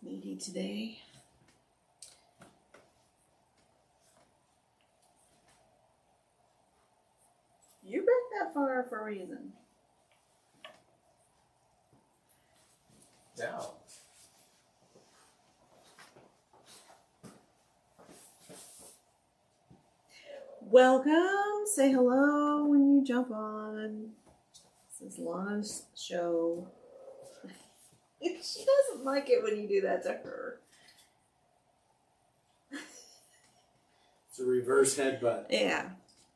Needy today. You back that far for a reason. Down. Welcome. Say hello when you jump on. This is Lana's show. She doesn't like it when you do that to her. It's a reverse headbutt. Yeah.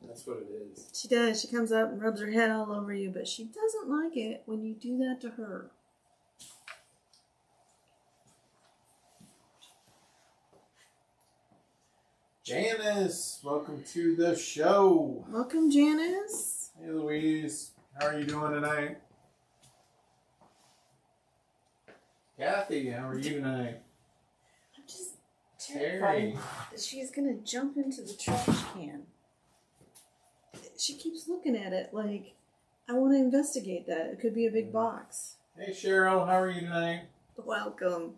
That's what it is. She does. She comes up and rubs her head all over you, but she doesn't like it when you do that to her. Janice, welcome to the show. Welcome, Janice. Hey, Louise. How are you doing tonight? Kathy, how are you tonight? I'm just terrified that she's going to jump into the trash can. She keeps looking at it like, I want to investigate that. It could be a big box. Hey, Cheryl, how are you tonight? Welcome.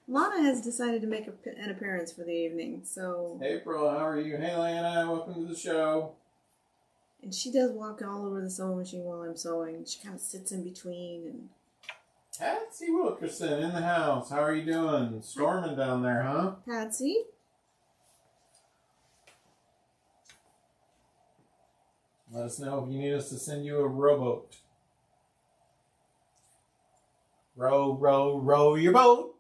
Lana has decided to make an appearance for the evening, so... April, how are you? Hey, Lana, welcome to the show. And she does walk all over the sewing machine while I'm sewing. She kind of sits in between and... Patsy Wilkerson in the house. How are you doing? Storming down there, huh? Patsy? Let us know if you need us to send you a rowboat. Row, row, row your boat.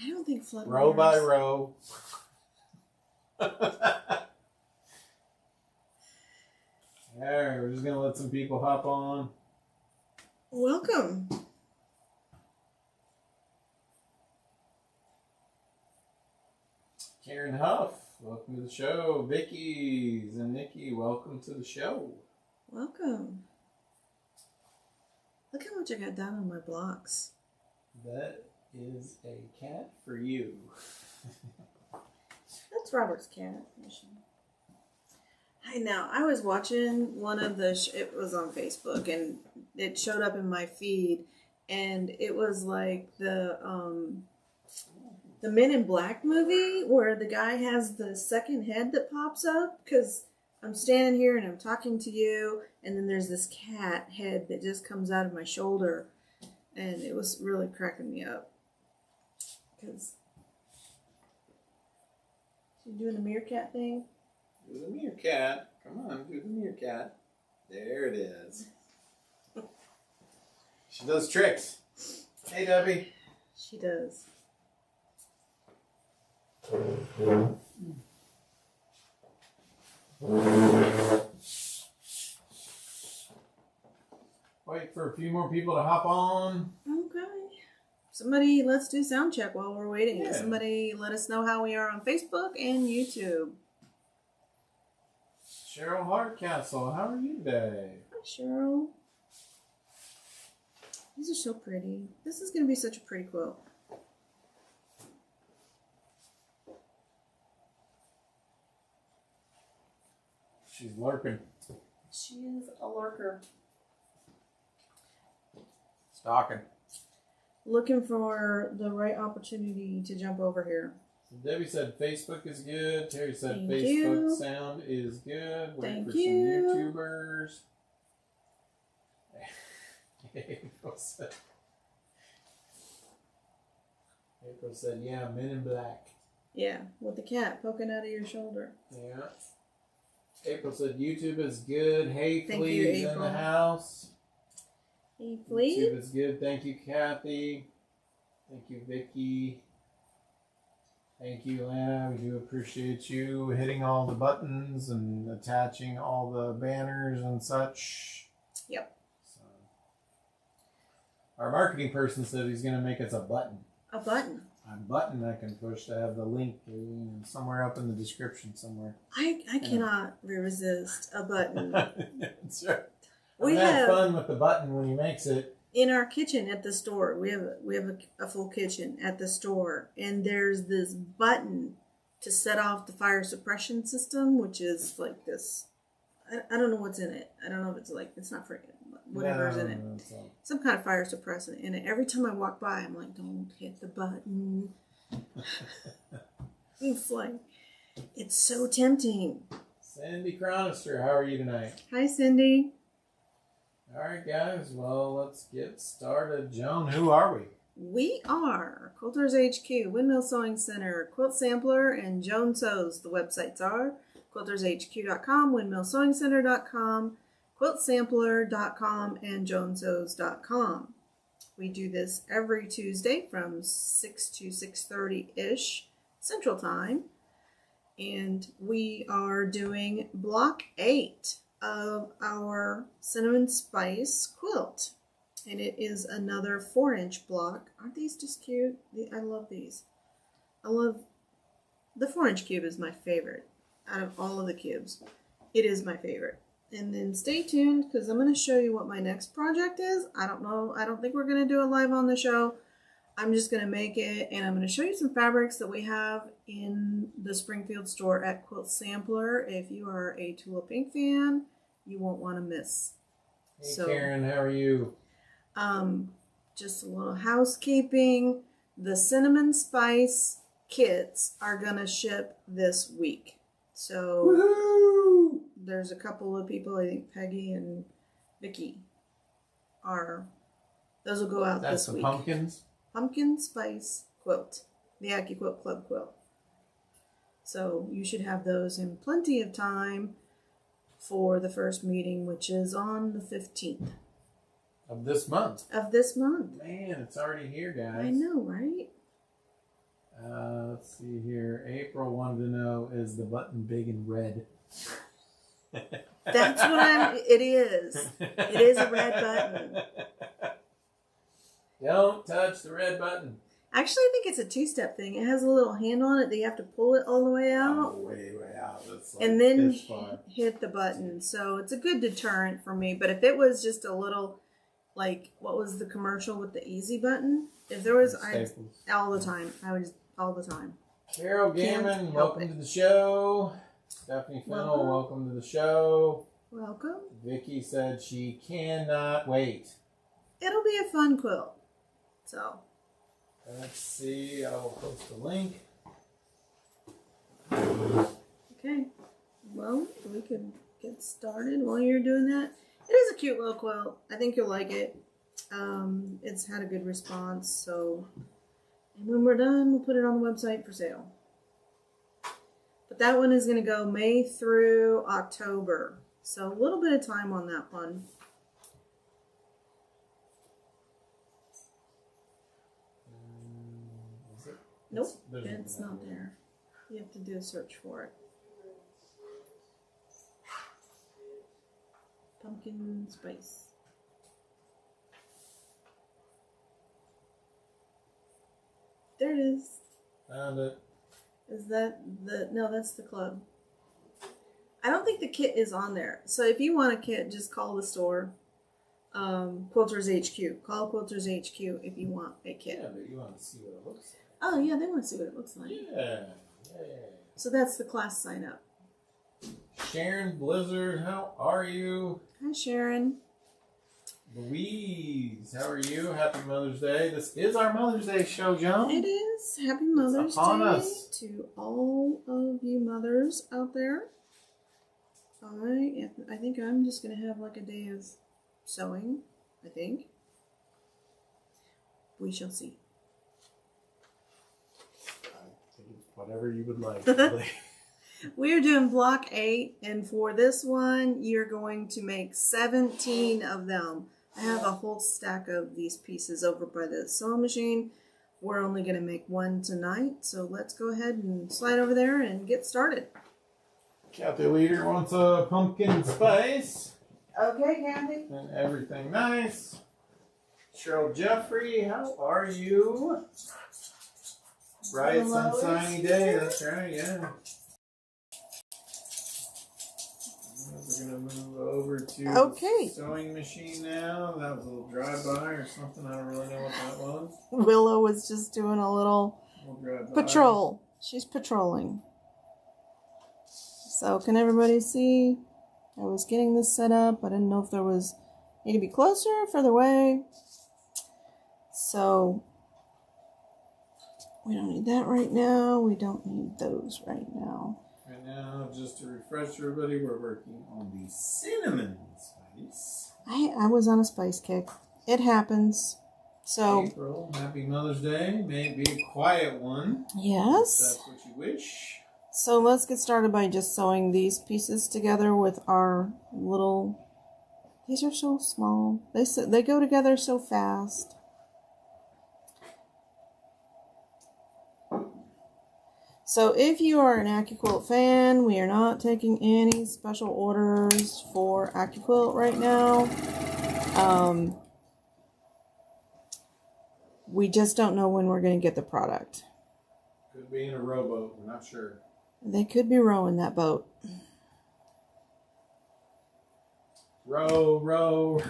I don't think flood Row by waters... row. Alright, we're just going to let some people hop on. Welcome. Karen Huff, welcome to the show. Vicky's and Nikki, welcome to the show. Welcome. Look how much I got done on my blocks. That is a cat for you. That's Robert's cat. I know. I was watching one of the... it was on Facebook, and it showed up in my feed, and it was like the Men in Black movie where the guy has the second head that pops up, because I'm standing here and I'm talking to you, and then there's this cat head that just comes out of my shoulder, and it was really cracking me up. Because she's doing the meerkat thing. Do the meerkat. Come on, do the meerkat. There it is. She does tricks. Hey, Debbie. She does. Wait for a few more people to hop on. Okay. Somebody, let's do sound check while we're waiting. Yeah. Somebody let us know how we are on Facebook and YouTube. Cheryl Hardcastle, how are you today? Hi, Cheryl. These are so pretty. This is going to be such a pretty quilt. She's lurking. She is a lurker. Stalking. Looking for the right opportunity to jump over here. So Debbie said Facebook is good. Terry said Thank Facebook you. sound is good. Wait Thank for you. some YouTubers. April said, yeah, Men in Black. Yeah, with the cat poking out of your shoulder. Yeah. April said YouTube is good. Hey, Thank you, Flea's in April. the house. Hey, Flea. YouTube is good. Thank you, Kathy. Thank you, Vicky. Thank you, Lana. We do appreciate you hitting all the buttons and attaching all the banners and such. Yep. So, our marketing person said he's going to make us a button. A button. A button I can push to have the link somewhere up in the description somewhere. I cannot resist a button. That's right. We I've had have fun with the button when he makes it. in our kitchen at the store. We have a full kitchen at the store, and there's this button to set off the fire suppression system, which is like this. I don't know what's in it. I don't know if it's like, it's not for whatever's in it. Some kind of fire suppressant in it. Every time I walk by, I'm like, don't hit the button. It's like, it's so tempting. Cindy Chronister, how are you tonight? Hi, Cindy. All right, guys. Well, let's get started. Joan, who are we? We are Quilters HQ, Windmill Sewing Center, Quilt Sampler, and Joan Sews. The websites are quiltershq.com, windmillsewingcenter.com, quiltsampler.com, and joansews.com. We do this every Tuesday from 6 to 6:30-ish Central Time. And we are doing block 8 of our cinnamon spice quilt. And it is another 4-inch block. Aren't these just cute? I love these. I love the 4-inch cube is my favorite out of all of the cubes. It is my favorite. And then stay tuned because I'm going to show you what my next project is. I don't know. I don't think we're going to do it live on the show. I'm just going to make it, and I'm going to show you some fabrics that we have in the Springfield store at Quilt Sampler. If you are a Tula Pink fan, you won't want to miss. Hey, Karen, how are you? Just a little housekeeping. The cinnamon spice kits are going to ship this week. So Woohoo! There's a couple of people, I think Peggy and Vicky those will go out That's this week. the pumpkins? Pumpkin Spice Quilt, the AccuQuilt Club Quilt. So you should have those in plenty of time for the first meeting, which is on the 15th. Of this month. Of this month. Man, it's already here, guys. I know, right? Let's see here. April wanted to know, is the button big and red? That's what it is. It is a red button. Don't touch the red button. Actually, I think it's a 2-step thing. It has a little handle on it that you have to pull it all the way out. Oh, way out. That's like and then this far. Hit the button. So it's a good deterrent for me. But if it was just a little, like, what was the commercial with the easy button? If there was, all the time. I would just, all the time. Carol Gammon, welcome to the show. Stephanie Fennell, welcome to the show. Welcome. Vicky said she cannot wait. It'll be a fun quilt. So. Let's see. I will post a link. Okay. Well, we could get started while you're doing that. It is a cute little quilt. I think you'll like it. It's had a good response. So, and when we're done, we'll put it on the website for sale. But that one is going to go May through October. So a little bit of time on that one. Nope, it's not there. You have to do a search for it. Pumpkin spice. There it is. Found it. Is that the... No, that's the club. I don't think the kit is on there. So if you want a kit, just call the store. Quilters HQ. Call Quilters HQ if you want a kit. Yeah, but you want to see what it looks like. Oh, yeah, they want to see what it looks like. Yeah. So that's the class sign up. Sharon Blizzard, how are you? Hi, Sharon. Louise, how are you? Happy Mother's Day. This is our Mother's Day show, Joan. It is. Happy Mother's Day to all of you mothers out there. I think I'm just going to have like a day of sewing, I think. We shall see. Whatever you would like. Really. We are doing block 8, and for this one, you're going to make 17 of them. I have a whole stack of these pieces over by the sewing machine. We're only going to make one tonight, so let's go ahead and slide over there and get started. Kathy Leader wants a pumpkin spice. Okay, Kathy. And everything nice. Cheryl Jeffrey, how are you? Bright sunshiny day, that's right, yeah. We're going to move over to the sewing machine now. That was a little drive-by or something. I don't really know what that was. Willow was just doing a little patrol. She's patrolling. So can everybody see? I was getting this set up. I didn't know if there was need to be closer, further away. So we don't need that right now. We don't need those right now. Right now, just to refresh everybody, we're working on the cinnamon spice. I was on a spice kick. It happens. So April, happy Mother's Day. May it be a quiet one. Yes. If that's what you wish. So let's get started by just sewing these pieces together with our little... These are so small. They go together so fast. So if you are an AccuQuilt fan, we are not taking any special orders for AccuQuilt right now. We just don't know when we're going to get the product. Could be in a rowboat. We're not sure. They could be rowing that boat. Row, row.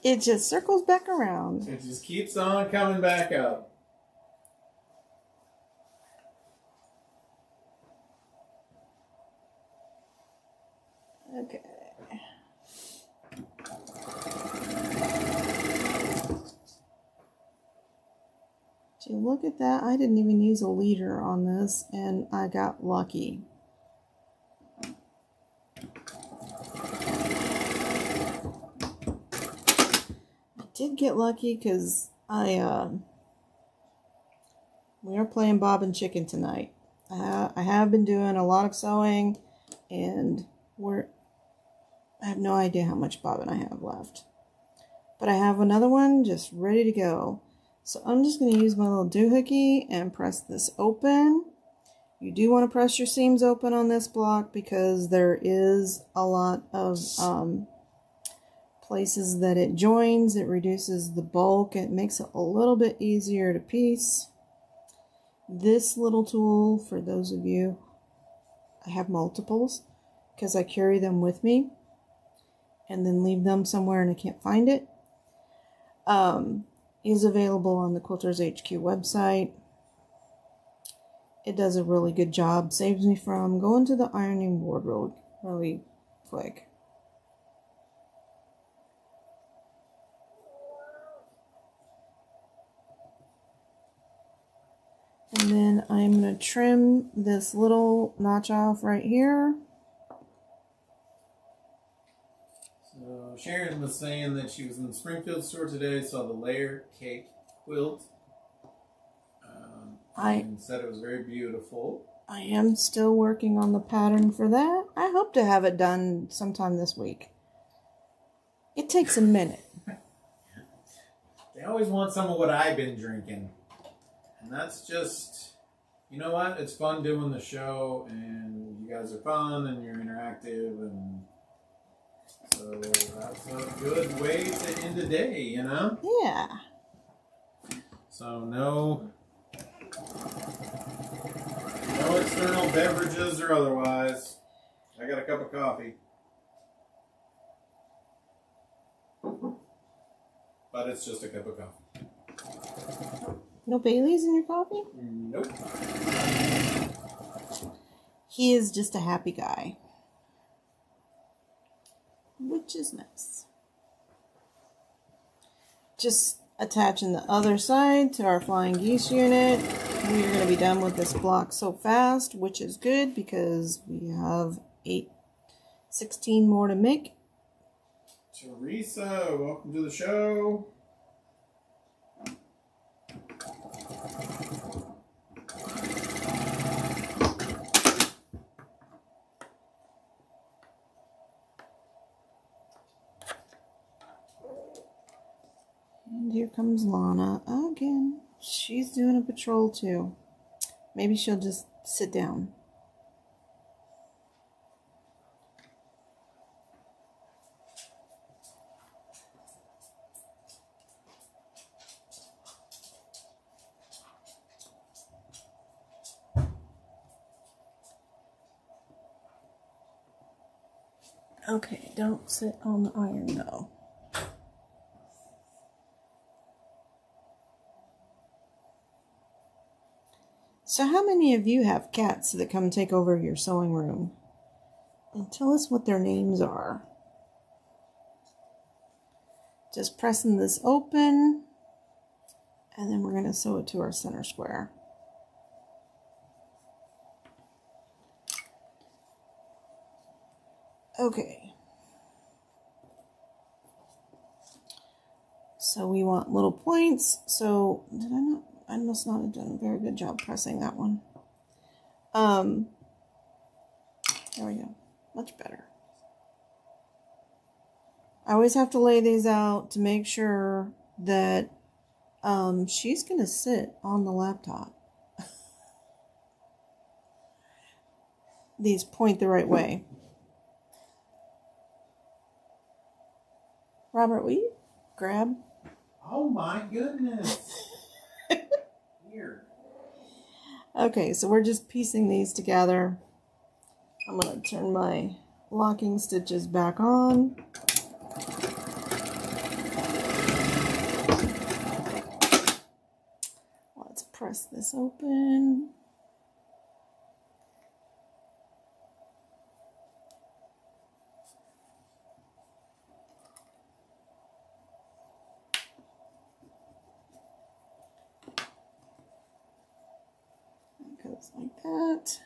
It just circles back around. It just keeps on coming back up. Okay. Did you look at that? I didn't even use a leader on this, and I got lucky. I did get lucky because we are playing Bob and Chicken tonight. I have been doing a lot of sewing, and I have no idea how much bobbin I have left. But I have another one just ready to go. So I'm just going to use my little doohickey and press this open. You do want to press your seams open on this block because there is a lot of places that it joins. It reduces the bulk. It makes it a little bit easier to piece. This little tool, for those of you, I have multiples because I carry them with me and then leave them somewhere and I can't find it. Is available on the Quilters HQ website. It does a really good job. Saves me from going to the ironing board really quick. And then I'm going to trim this little notch off right here. So Sharon was saying that she was in the Springfield store today, saw the layer cake quilt, and said it was very beautiful. I am still working on the pattern for that. I hope to have it done sometime this week. It takes a minute. They always want some of what I've been drinking. And that's just, you know what? It's fun doing the show, and you guys are fun, and you're interactive, and so that's a good way to end the day, you know? Yeah. So no external beverages or otherwise. I got a cup of coffee. But it's just a cup of coffee. No Baileys in your coffee? Nope. He is just a happy guy. Which is nice. Just attaching the other side to our flying geese unit. We are going to be done with this block so fast, which is good because we have 16 more to make. Teresa, welcome to the show. And here comes Lana again. She's doing a patrol too. Maybe she'll just sit down. Okay, don't sit on the iron though. So how many of you have cats that come take over your sewing room? And tell us what their names are. Just pressing this open, and then we're going to sew it to our center square. Okay. So we want little points. So did I not? I must not have done a very good job pressing that one. There we go. Much better. I always have to lay these out to make sure that she's going to sit on the laptop. These point the right way. Robert, will you grab? Oh my goodness. Here. Okay, so we're just piecing these together. I'm going to turn my locking stitches back on. Let's press this open. It goes like that.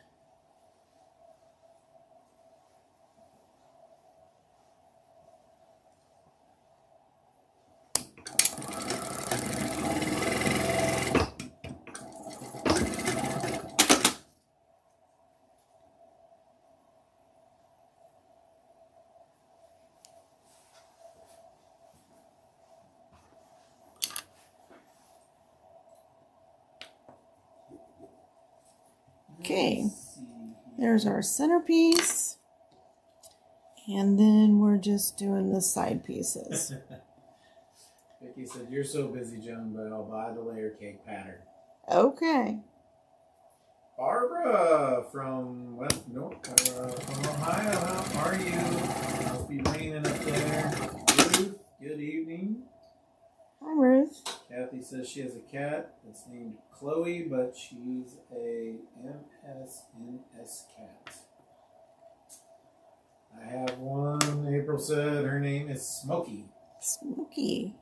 Okay, there's our centerpiece, and then we're just doing the side pieces. Vicky said, "You're so busy, Joan, but I'll buy the layer cake pattern." Okay. Barbara from from Ohio, how are you? Must be raining up there. Ruth, good evening. Hi, Ruth. Kathy says she has a cat that's named Chloe, but she's a MSNS cat. I have one. April said her name is Smokey. Smokey.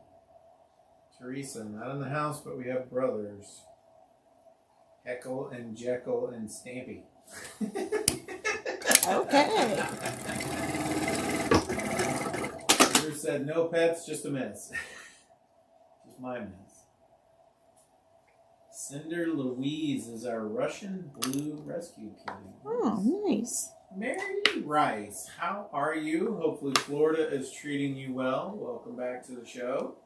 Teresa, not in the house, but we have brothers. Heckle and Jekyll and Stampy. Okay. Drew said no pets, just a mess. Just my mess. Cinder Louise is our Russian blue rescue kitty. Oh, nice. Mary Rice, how are you? Hopefully Florida is treating you well. Welcome back to the show.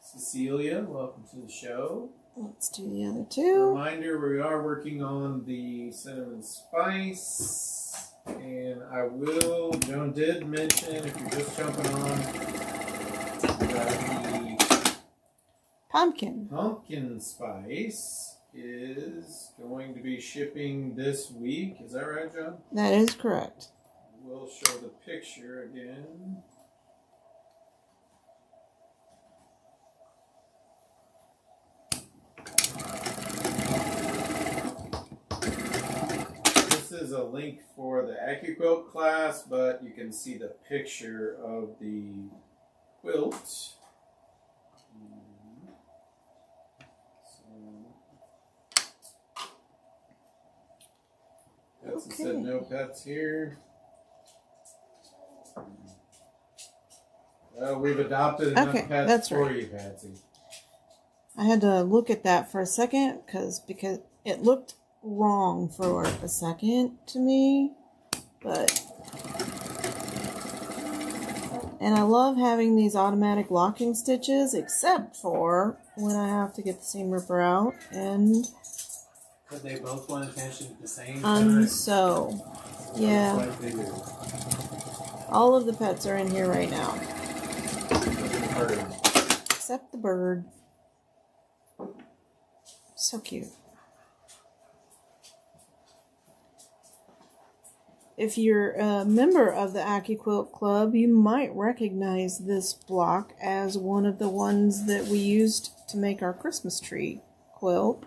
Cecilia, welcome to the show. Let's do the other two. Reminder, we are working on the cinnamon spice. And Joan did mention, if you're just jumping on, that the pumpkin spice is going to be shipping this week. Is that right, Joan? That is correct. We'll show the picture again. This is a link for the AccuQuilt class, but you can see the picture of the quilt. Patsy said no pets here. Well, we've adopted enough pets for you, Patsy. I had to look at that for a second because it looked wrong for a second to me, and I love having these automatic locking stitches, except for when I have to get the seam ripper out and because they both want attention at the same time. So yeah, like they do. All of the pets are in here right now, except the bird. So cute. If you're a member of the AccuQuilt Club, you might recognize this block as one of the ones that we used to make our Christmas tree quilt.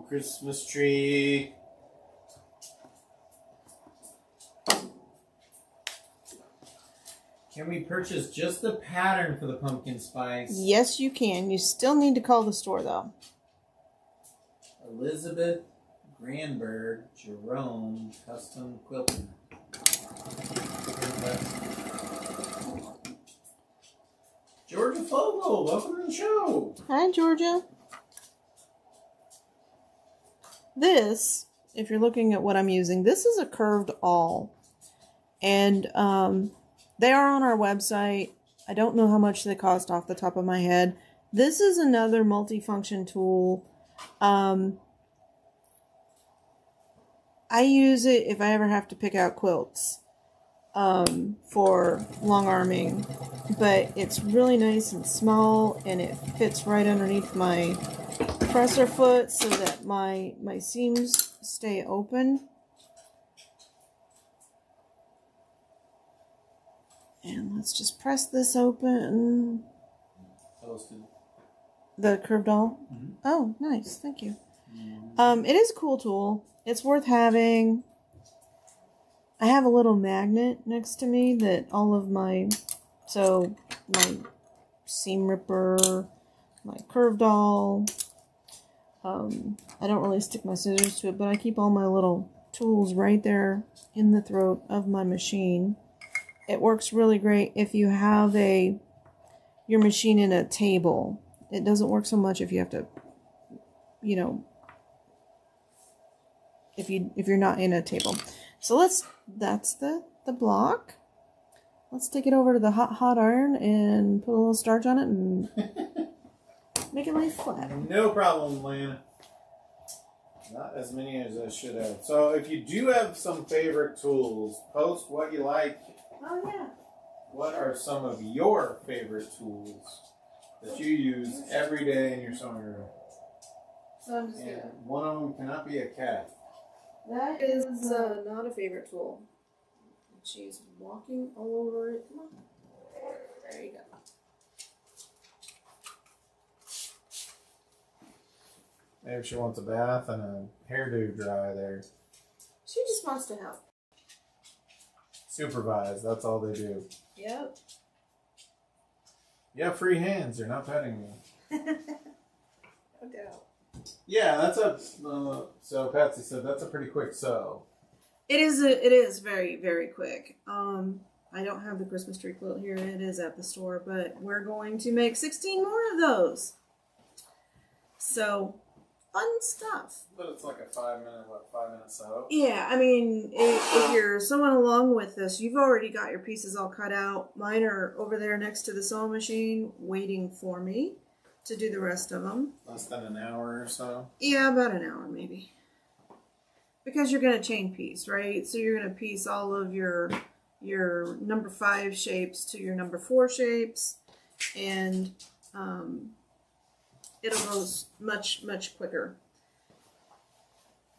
Christmas tree. Can we purchase just the pattern for the pumpkin spice? Yes, you can. You still need to call the store, though. Elizabeth Granberg, Joan, Custom Quilting. Georgia Fogle, welcome to the show. Hi, Georgia. This, if you're looking at what I'm using, this is a curved awl. And they are on our website. I don't know how much they cost off the top of my head. This is another multifunction tool. I use it if I ever have to pick out quilts for long arming. But it's really nice and small, and it fits right underneath my presser foot so that my seams stay open. And let's just press this open. Toasted. The curved awl? Mm-hmm. Oh, nice. Thank you. Mm-hmm. It is a cool tool. It's worth having. I have a little magnet next to me that all of my seam ripper, my curved awl. I don't really stick my scissors to it, but I keep all my little tools right there in the throat of my machine. It works really great if you have your machine in a table. It doesn't work so much if you have to, if you're not in a table. So that's the block. Let's take it over to the hot iron and put a little starch on it and make it lay flat. No problem, Lana. Not as many as I should have. So if you do have some favorite tools, post what you like. Oh, yeah. What are some of your favorite tools that you use every day in your sewing room? So I'm just gonna... One of them cannot be a cat. That is not a favorite tool. She's walking all over it. Come on. There you go. Maybe she wants a bath and a hairdo dry there. She just wants to help. Supervise, that's all they do. Yep. You have free hands, you're not petting me. No doubt. Yeah, that's so Patsy said that's a pretty quick sew. It is very, very quick. I don't have the Christmas tree quilt here. It is at the store, but we're going to make 16 more of those. So, fun stuff. But it's like a 5 minute sew? Yeah, I mean, if you're sewing along with this, you've already got your pieces all cut out. Mine are over there next to the sewing machine waiting for me to do the rest of them. Less than an hour or so? Yeah, about an hour maybe. Because you're going to chain piece, right? So you're going to piece all of your number 5 shapes to your number 4 shapes, and it'll go much, much quicker.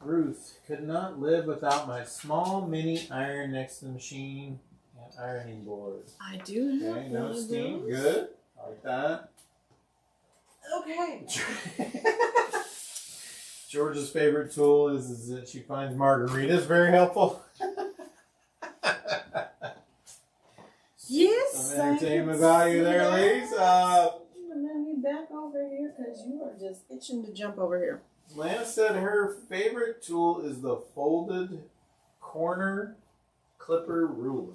Ruth, could not live without my small mini iron next to the machine and ironing board. I do have okay, no one steam. of those. Good. Like that. Okay. Georgia's favorite tool is that she finds margaritas very helpful. Yes. Some entertainment value there, ladies. I'm going to move you back over here because you are just itching to jump over here. Lana said her favorite tool is the folded corner clipper ruler.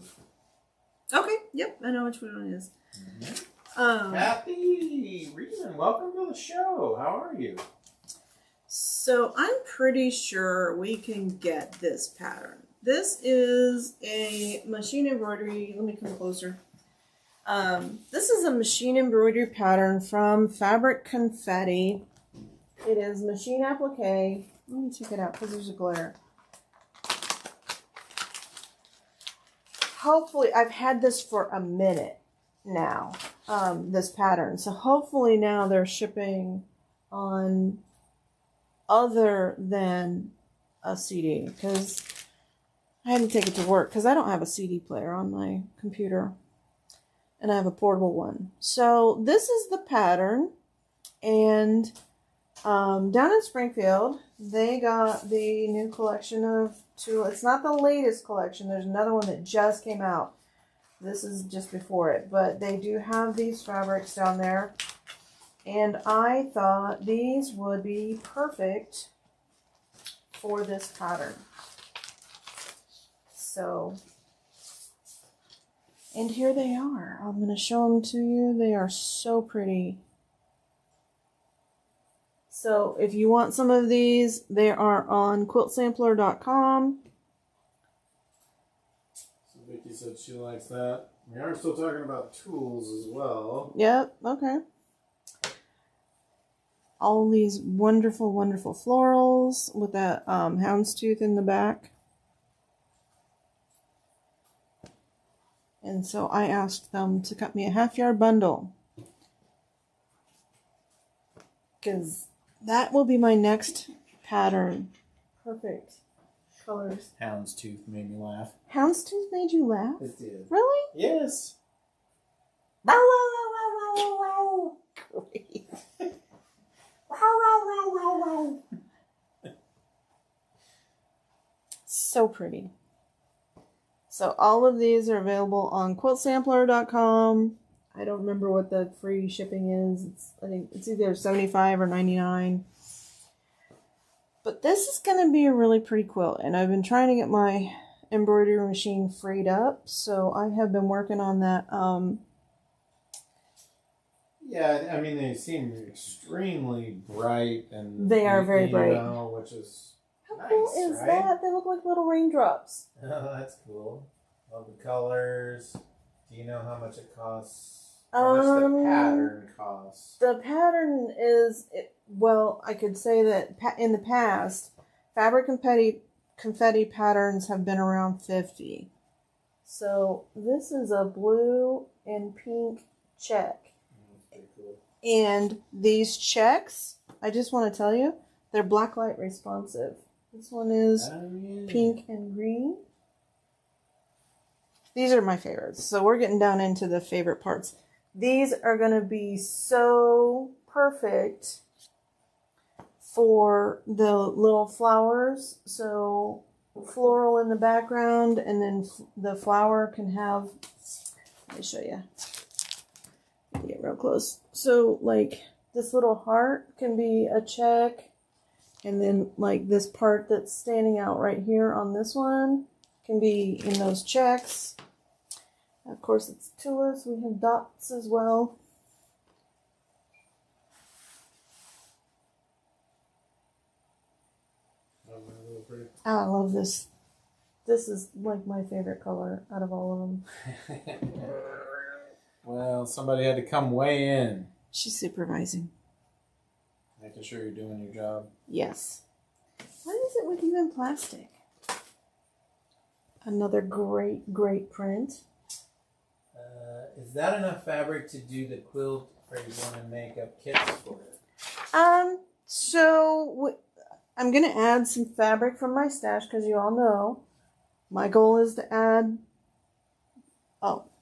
Okay. Yep. I know which one it is. Mm-hmm. Kathy Reason, welcome to the show. How are you? So I'm pretty sure we can get this pattern. This is a machine embroidery. Let me come closer. This is a machine embroidery pattern from Fabric Confetti. It is machine applique. Let me take it out because there's a glare. Hopefully, I've had this for a minute now, this pattern. So hopefully now they're shipping on other than a CD, because I had to take it to work because I don't have a CD player on my computer, and I have a portable one. So this is the pattern, and Down in Springfield, they got the new collection of tulle. It's not the latest collection. There's another one that just came out. This is just before it. But they do have these fabrics down there. And I thought these would be perfect for this pattern. So, and here they are. I'm going to show them to you. They are so pretty. So if you want some of these, they are on quiltsampler.com. So Vicky said she likes that. We are still talking about tools as well. Yep, okay. All these wonderful, wonderful florals with that houndstooth in the back. And so I asked them to cut me a half-yard bundle. Because that will be my next pattern. Perfect colors. Houndstooth made me laugh. Houndstooth made you laugh? It did. Really? Yes. Wow, wow, wow, wow, wow, wow. Great. Wow, wow, wow, wow, wow. So pretty. So all of these are available on quiltsampler.com. I don't remember what the free shipping is. I think it's either $75 or $99. But this is going to be a really pretty quilt. And I've been trying to get my embroidery machine freed up. So I have been working on that. Yeah, I mean, they seem extremely bright. And they are very bright. Which is How nice, cool is right? that? They look like little raindrops. Oh, that's cool. Love the colors. Do you know how much it costs? How much the pattern costs? The pattern is, well, I could say that in the past, fabric confetti patterns have been around $50. So this is a blue and pink check. Pretty cool. And these checks, I just want to tell you, they're blacklight responsive. This one is pink and green. These are my favorites. So we're getting down into the favorite parts. These are going to be so perfect for the little flowers. So floral in the background, and then the flower can have, let me show you. Get real close. So like this little heart can be a check, and then like this part that's standing out right here on this one can be in those checks. Of course, it's tulips. We have dots as well. I love this. This is like my favorite color out of all of them. Well, somebody had to come weigh in. She's supervising. Making sure you're doing your job. Yes. What is it with you in plastic? Another great, great print. Is that enough fabric to do the quilt, or you want to make up kits for it? So I'm going to add some fabric from my stash, because you all know my goal is to add,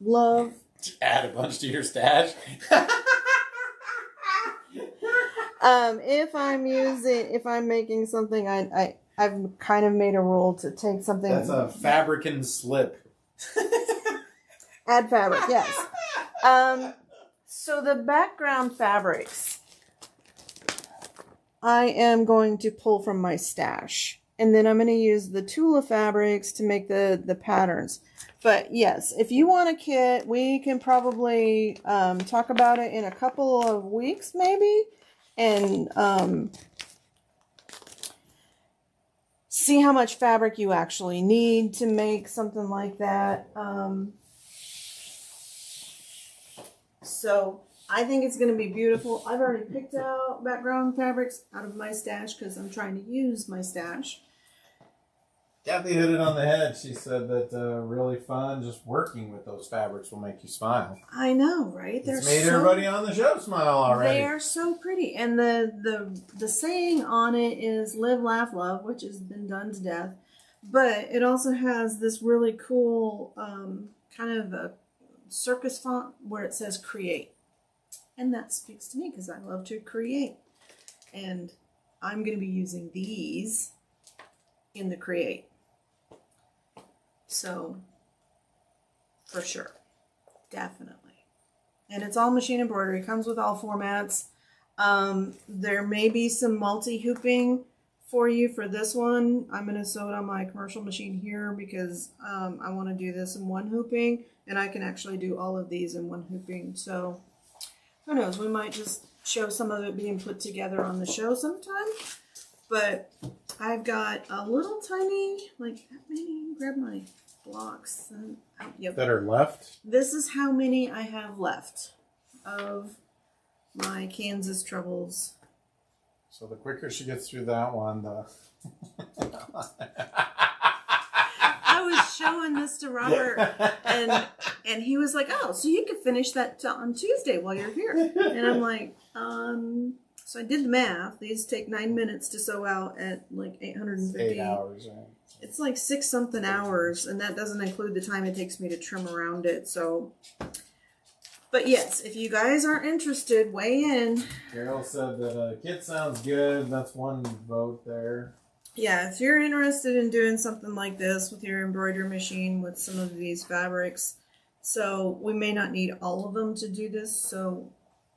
love. Add a bunch to your stash? If I'm making something, I've kind of made a rule to take something. That's a fabric and slip. Add fabric, yes. So the background fabrics, I am going to pull from my stash. And then I'm going to use the Tula fabrics to make the patterns. But yes, if you want a kit, we can probably talk about it in a couple of weeks maybe. And see how much fabric you actually need to make something like that. So I think it's going to be beautiful. I've already picked out background fabrics out of my stash because I'm trying to use my stash. Kathy hit it on the head. She said that really fun, just working with those fabrics will make you smile. I know, right? It's made everybody on the show smile already. They are so pretty. And the saying on it is live, laugh, love, which has been done to death. But it also has this really cool kind of a circus font where it says create. And that speaks to me because I love to create. And I'm going to be using these in the Create. So, for sure. Definitely. And it's all machine embroidery. Comes with all formats. There may be some multi-hooping for you for this one. I'm going to sew it on my commercial machine here because I want to do this in one hooping. And I can actually do all of these in one hooping. So, who knows? We might just show some of it being put together on the show sometime. But I've got a little tiny, like, how many? Grab my blocks. Yep. That are left? This is how many I have left of my Kansas Troubles. So the quicker she gets through that one, the... I was showing this to Robert, and he was like, "Oh, so you could finish that on Tuesday while you're here." And I'm like, So I did the math. These take 9 minutes to sew out at like 850. 8 hours, right? It's like 6-something hours, and that doesn't include the time it takes me to trim around it. So, but yes, if you guys are interested, weigh in. Carol said that kit sounds good. That's one vote there. Yeah, if you're interested in doing something like this with your embroidery machine with some of these fabrics, so we may not need all of them to do this, so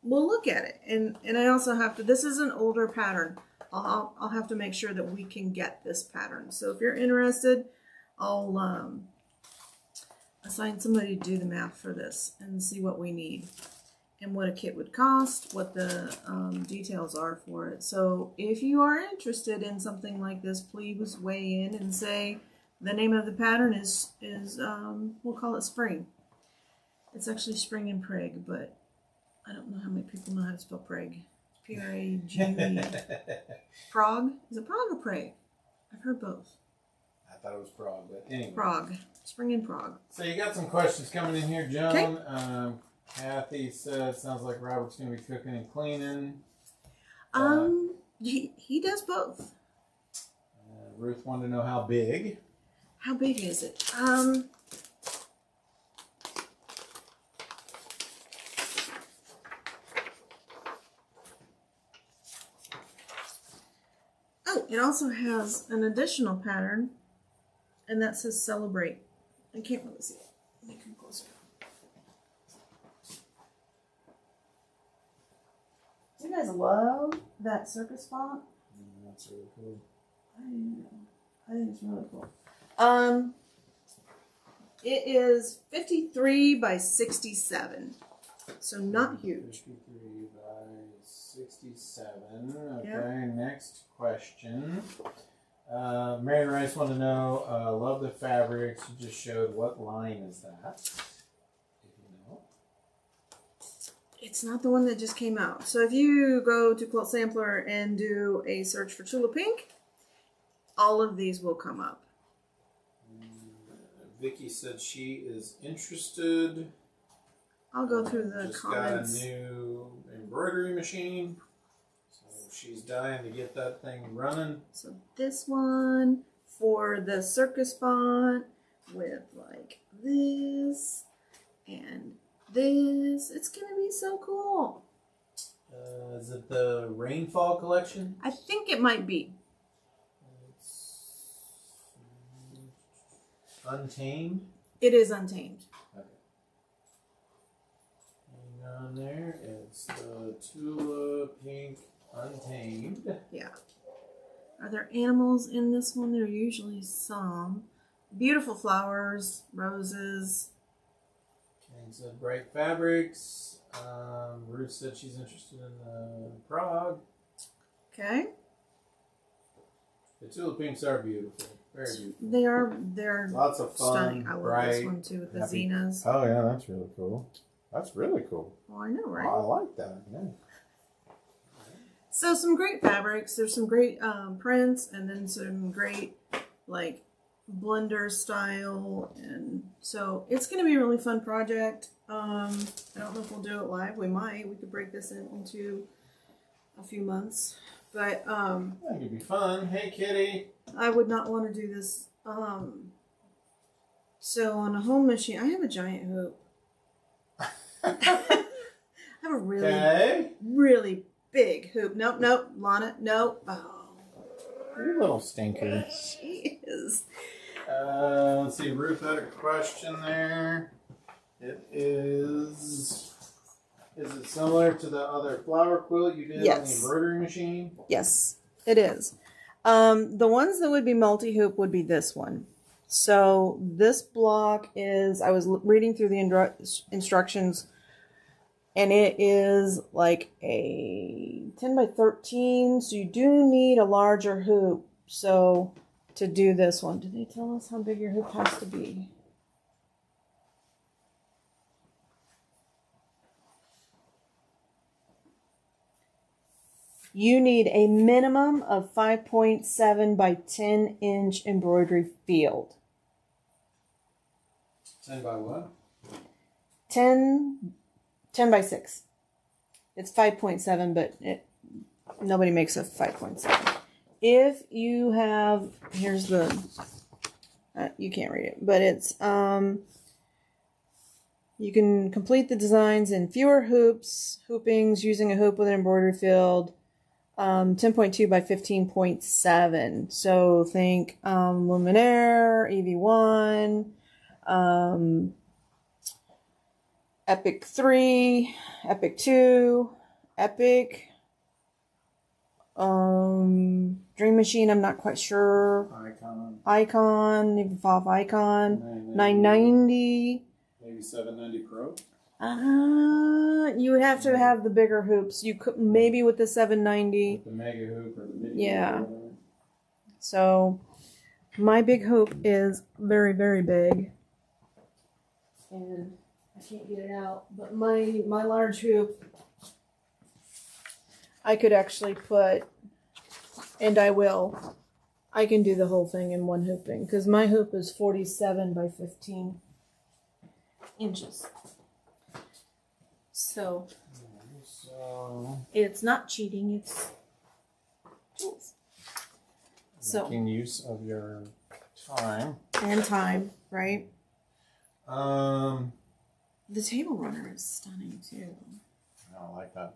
we'll look at it. And I also have to, this is an older pattern. I'll have to make sure that we can get this pattern. So if you're interested, I'll assign somebody to do the math for this and see what we need and what a kit would cost, what the details are for it. So if you are interested in something like this, please weigh in and say the name of the pattern is we'll call it Spring. It's actually Spring and Preg, but I don't know how many people know how to spell Preg. P-R-A-G-E. Prague? Is it Prague or Preg? I've heard both. I thought it was Prague, but anyway. Prague. Spring and Prague. So you got some questions coming in here, Joan. Okay. Kathy said, sounds like Robert's going to be cooking and cleaning. He does both. Ruth wanted to know how big. How big is it? Oh, it also has an additional pattern, and that says Celebrate. I can't really see it. Let me come closer. Do you guys love that circus font? That's really cool. I think it's really cool. It is 53 by 67, so not huge. 53 by 67. Okay, Yep. Next question. Mary Rice wanted to know, love the fabrics. You just showed. What line is that? If you know. It's not the one that just came out. So if you go to Quilt Sampler and do a search for Tula Pink, all of these will come up. Vicky said she is interested. I'll go through the just comments. Got a new embroidery machine. So she's dying to get that thing running. So this one for the circus font with like this and this. It's going to be so cool. Is it the Rainfall collection? I think it might be. It's Untamed. It is Untamed. Okay. Hang on there. It's the Tula Pink Untamed. Yeah. Are there animals in this one? There are usually some. Beautiful flowers, roses. And so bright fabrics. Ruth said she's interested in the Prague. Okay. The Tula Pinks are beautiful. Very beautiful. They're Lots of fun, stunning. I love bright, this one too with the happy. Zenas. Oh yeah, that's really cool. That's really cool. Oh, I know, right? Oh, I like that. Yeah. So some great fabrics. There's some great prints, and then some great like blender style, and so it's going to be a really fun project. I don't know if we'll do it live. We might. We could break this into a few months, but I think it'd be fun. Hey, Kitty. I would not want to do this. So on a home machine, I have a giant hoop. I have a really, really big hoop. Nope, nope. Lana, nope. Oh, You little stinker. she is. Let's see. Ruth had a question there. It is. Is it similar to the other flower quilt you did on the embroidery machine? Yes, it is. The ones that would be multi-hoop would be this one. So this block is, I was reading through the instructions, and it is like a 10 by 13. So you do need a larger hoop. So to do this one, did they tell us how big your hoop has to be? You need a minimum of 5.7 by 10 inch embroidery field. 10 by what? 10 by 6. It's 5.7, but nobody makes a 5.7. If you have, here's the, you can't read it, but it's, you can complete the designs in fewer hoopings using a hoop with an embroidery field. 10.2 by 15.7. So think Luminaire, EV1, Epic 3, Epic 2, Epic, Dream Machine, I'm not quite sure. Icon, Evolve Icon, 990. Maybe 790 Pro? You would have to have the bigger hoops. You could maybe with the 790. With the mega hoop or the mini yeah. hoop or whatever. So my big hoop is very, very big. And I can't get it out. But my large hoop, I could actually put, and I will, I can do the whole thing in one hooping. Because my hoop is 47 by 15 inches. So it's not cheating, it's tools. So making use of your time. And time, right? The table runner is stunning too. I like that.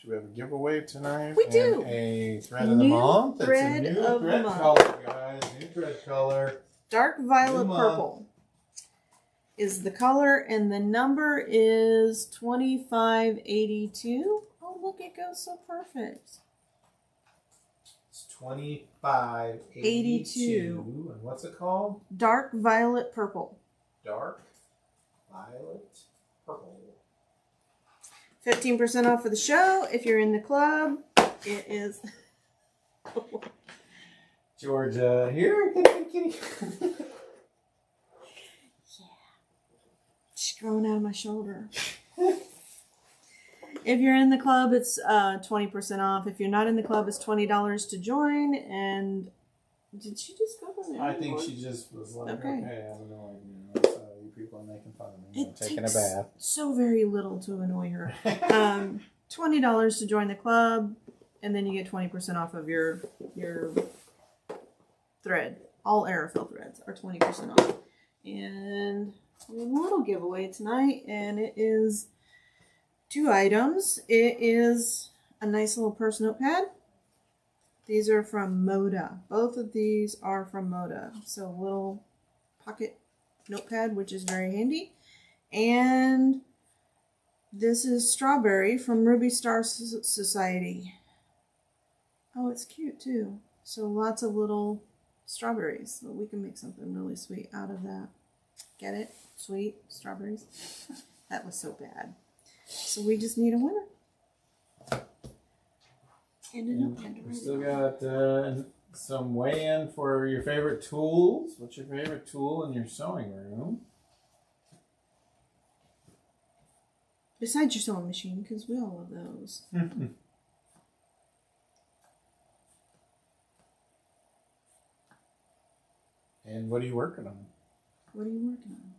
Do we have a giveaway tonight? We do. And a thread of the month. Thread it's a new of thread the month. color, guys. New thread color. Dark violet New purple is the color, and the number is 2582. Oh, look, it goes so perfect. It's 2582. And what's it called? Dark violet purple. Dark violet purple. 15% off for the show. If you're in the club, it is. Georgia, here, kitty. She's growing out of my shoulder. If you're in the club, it's 20% off. If you're not in the club, it's $20 to join. And did she just go on there? I think she just was like, okay, I don't know. So you people are making fun of me. I'm taking a bath. So very little to annoy her. $20 to join the club, and then you get 20% off of your thread. All Aerofill threads are 20% off. And a little giveaway tonight, and it is 2 items. It is a nice little purse notepad. These are from Moda. Both of these are from Moda. So a little pocket notepad, which is very handy. And this is Strawberry from Ruby Star Society. Oh, it's cute too. So lots of little strawberries. So we can make something really sweet out of that. Get it? Sweet strawberries. That was so bad. So we just need a winner. And a notepad. We still got some weigh-in for your favorite tools. What's your favorite tool in your sewing room? Besides your sewing machine, because we all love those. And what are you working on? What are you working on?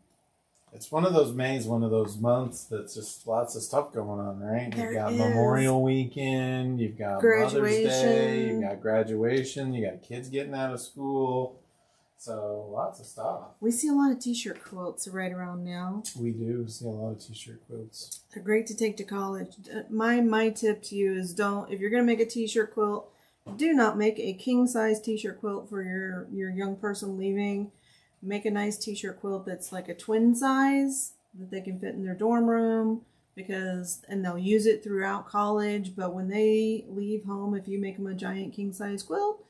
It's one of those May's, one of those months that's just lots of stuff going on, right? There You've got is. Memorial Weekend, you've got Mother's Day, you've got graduation, you got kids getting out of school. So lots of stuff. We see a lot of t-shirt quilts right around now. We do see a lot of t-shirt quilts. They're great to take to college. My tip to you is if you're going to make a t-shirt quilt, do not make a king-size t-shirt quilt for your young person leaving. Make a nice t-shirt quilt that's like a twin size that they can fit in their dorm room, and they'll use it throughout college. But when they leave home, if you make them a giant king-size quilt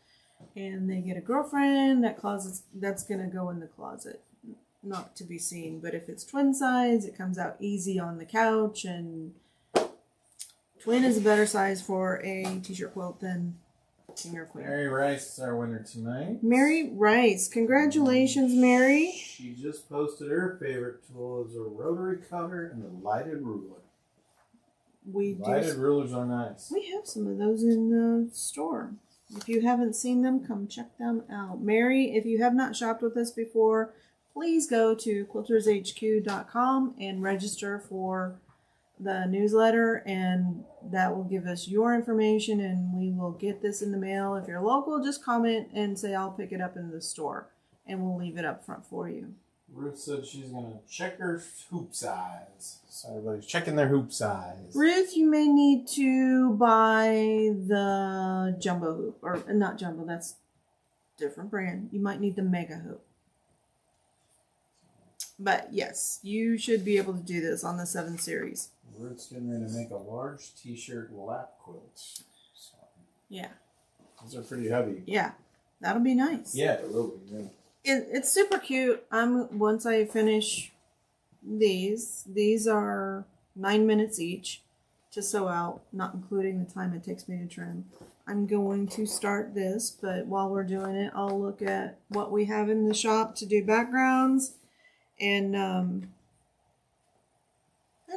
and they get a girlfriend, that's going to go in the closet, not to be seen. But if it's twin size, it comes out easy on the couch, and twin is a better size for a t-shirt quilt than king or queen. Mary Rice is our winner tonight. Mary Rice. Congratulations, Mary. She just posted her favorite tool is a rotary cutter and a lighted ruler. Lighted rulers are nice. We have some of those in the store. If you haven't seen them, come check them out. Mary, if you have not shopped with us before, please go to quiltershq.com and register for the newsletter, and that will give us your information, and we will get this in the mail. If you're local, just comment and say I'll pick it up in the store, and we'll leave it up front for you. Ruth said she's going to check her hoop size. So everybody's checking their hoop size. Ruth, you may need to buy the jumbo hoop, or not jumbo, that's a different brand. You might need the mega hoop. But yes, you should be able to do this on the 7 series. Ruth's getting ready to make a large t-shirt lap quilt. So, yeah. These are pretty heavy. Yeah, that'll be nice. Yeah, it will be. Yeah. It's super cute. Once I finish these are 9 minutes each to sew out, not including the time it takes me to trim. I'm going to start this, but while we're doing it, I'll look at what we have in the shop to do backgrounds, and who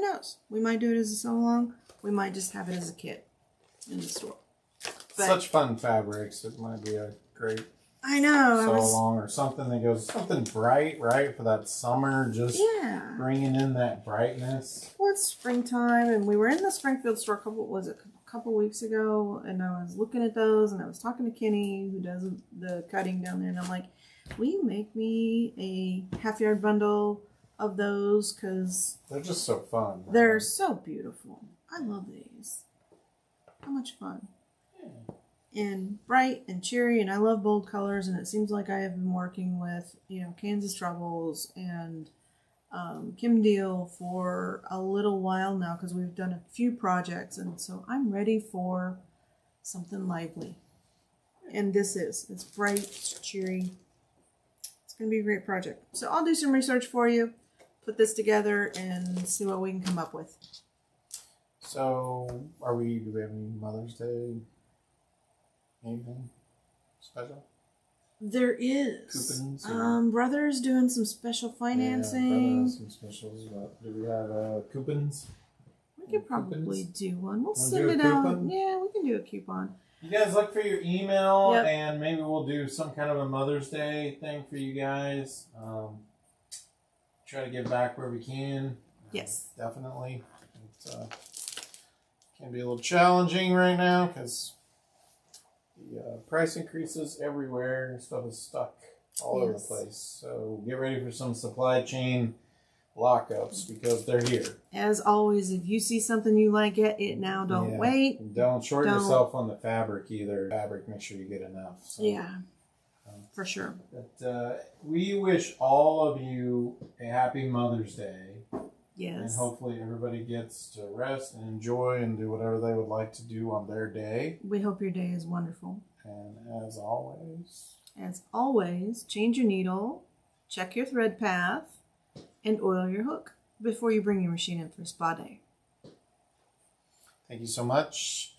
knows? We might do it as a sew along. We might just have it as a kit in the store. But such fun fabrics. It might be a great I know. sew along or something that goes something bright, right, for that summer. Just bringing in that brightness. Well, it's springtime, and we were in the Springfield store a couple weeks ago, and I was looking at those, and I was talking to Kenny, who does the cutting down there, and I'm like, will you make me a half-yard bundle of those? Because they're just so fun. They're so beautiful. I love these. How much fun. Yeah. And bright and cheery, and I love bold colors, and it seems like I have been working with, Kansas Troubles and Kim Deal for a little while now, because we've done a few projects, and so I'm ready for something lively. And it's bright, it's cheery. It's going to be a great project. So I'll do some research for you, put this together, and see what we can come up with. So, do we have any Mother's Day? Anything special? There is. Coupons? Brother's doing some special financing. Yeah, Brother has some specials. Do we have coupons? We could probably do one. We'll send it out. Yeah, we can do a coupon. You guys look for your email, and maybe we'll do some kind of a Mother's Day thing for you guys. Try to get back where we can. Yes. Definitely. It can be a little challenging right now because the price increases everywhere. Stuff is stuck all over the place. So get ready for some supply chain lockups because they're here. As always, if you see something you like, get it now. Don't wait. And don't short yourself on the fabric either. Make sure you get enough. So, yeah, for sure. But we wish all of you a happy Mother's Day. Yes. And hopefully everybody gets to rest and enjoy and do whatever they would like to do on their day. We hope your day is wonderful. And as always, change your needle, check your thread path, and oil your hook before you bring your machine in for spa day. Thank you so much.